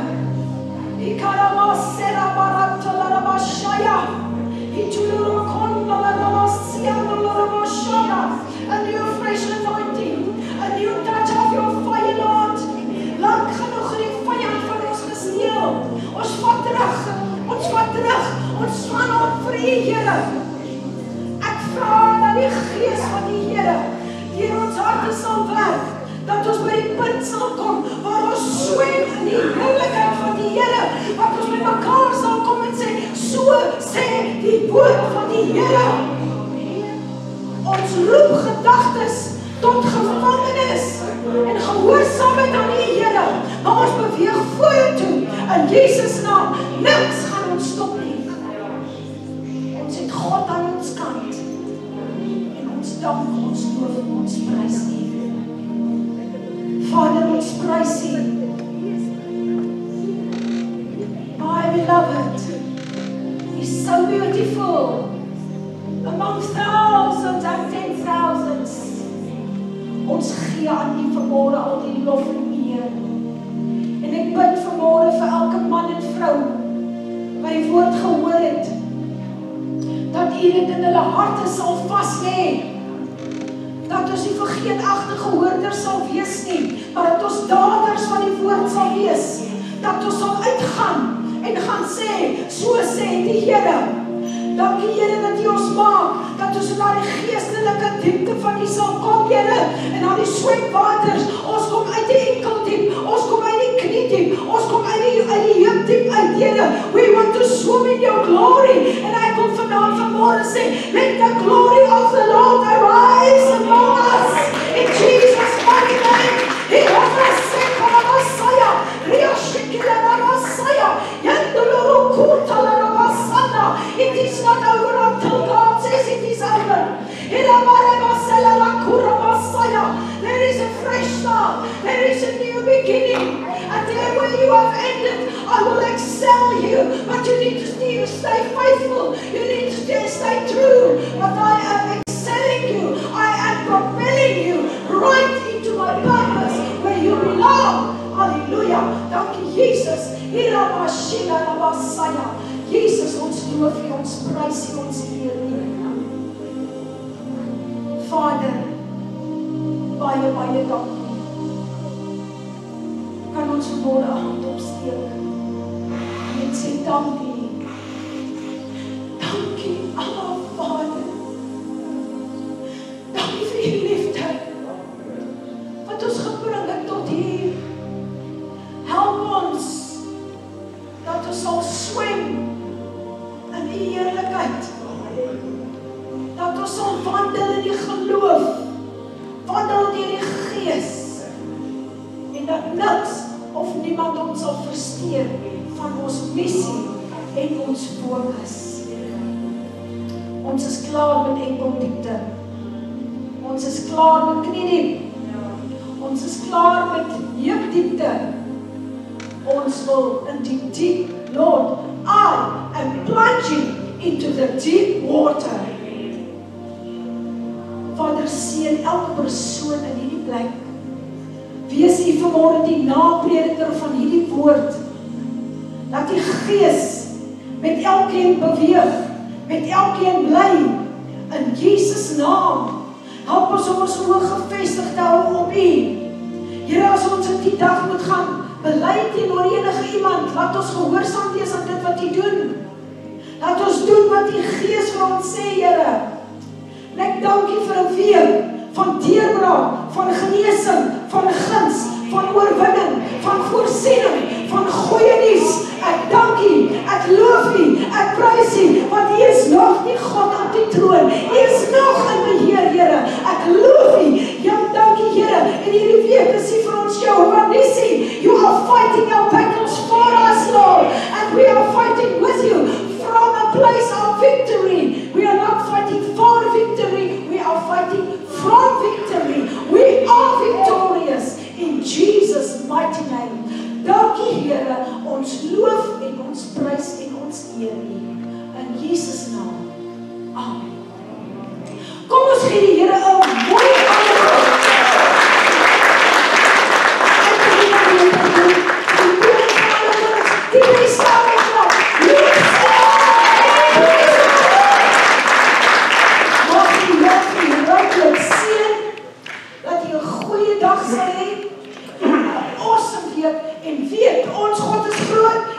Ikaramasera baratalaramashaya. Itulurokondalaramasiandalaramashaya. A new fresh anointing. A new touch of your fire, Lord. Lang genoeg in die vyand van ons gesteel. Ons vat terug. Ons staan op vir U, Here. Ek vra dat die Gees van die Here deur ons harte sal werk. Dat ons by die punt sal kom waar ons swem in die heerlikheid van die Here. Wat ons met mekaar sal kom en sê, so sê die woord van die Here. Ons roep gedagtes tot gevangenis en gehoorsaamheid aan die Here. Maar ons beweeg vorentoe in Jesus naam. Niks gaan ons stop nie. Ons het God aan ons kant. En ons dank, ons loof, ons prys U. Vader, ons prys U. My beloved is so beautiful among thousands and 10,000s. Ons gee aan U vanmôre al die lof en eer. En ek bid vanmôre vir elke man en vrou wat die woord gehoor het, dat U dit in hulle harte sal vas lê. Dat ons nie vergeetagtige hoorders sal wees nie, maar dat ons daders van die woord sal wees. Dat ons sal uitgaan en gaan sê, so sê die Here. Dankie Here dat U ons maak, dat ons na die geestelike diepte van U sal kom, Here, en na die swembaders. Ons kom uit die enkeldiep, ons kom uit die kniediep, ons kom uit die heupdiep uit, Here. We want to swim in your glory. En ek wil vanmôre sê, let the glory of the Lord arise among us. In Jesus' mighty name. It is not over until God says it is over. It baie, baie dankie. Kan ons vanmôre 'n hand opsteek en sê dankie. Dankie, Abba Vader. Dankie vir die liefde wat ons gebring het tot hier. Help ons dat ons sal swem in die heerlikheid. Dat ons sal wandel in die geloof, wandel deur die Gees, en dat niks of niemand ons sal versteur van ons missie en ons fokus. Ons is klaar met enkeldiepte. Ons is klaar met kniediep. Ons is klaar met heupdiepte. Ons wil in die diep, Lord, I am plunging into the deep water. Vader, seën elke persoon in hierdie plek. Wees U vanmôre die naprediker van hierdie woord. Dat die Gees met elkeen beweeg, met elkeen bly, in Jesus naam. Help ons om ons oë gefestig te hou op U. Here, as ons in die dag moet gaan bely teenoor enige iemand, laat ons gehoorsaam wees aan dit wat U doen. Laat ons doen wat die Gees vir ons sê, Here. En ek dank U vir 'n week van deurbraak, van genesing, van guns, van oorwinning, van voorsiening, van goeie nuus. Ek dank U, ek loof U, ek prys U, want U is nog die God op die troon. U is nog in beheer, Here. Ek loof U. Ja, dank U, Here. En hierdie week is U vir ons Jehovah Nissi. You are fighting our battles for us, Lord, and we are fighting with you from a place of victory. We are not fighting for victory, we are fighting from victory. We are victorious in Jesus' mighty name. Dankie, Here, ons loof en ons prys en ons eer U. In Jesus naam. Amen. Kom ons gee die Here 'n mooi applaus. Dag sal hê, 'n awesome week, en weet ons God is groot.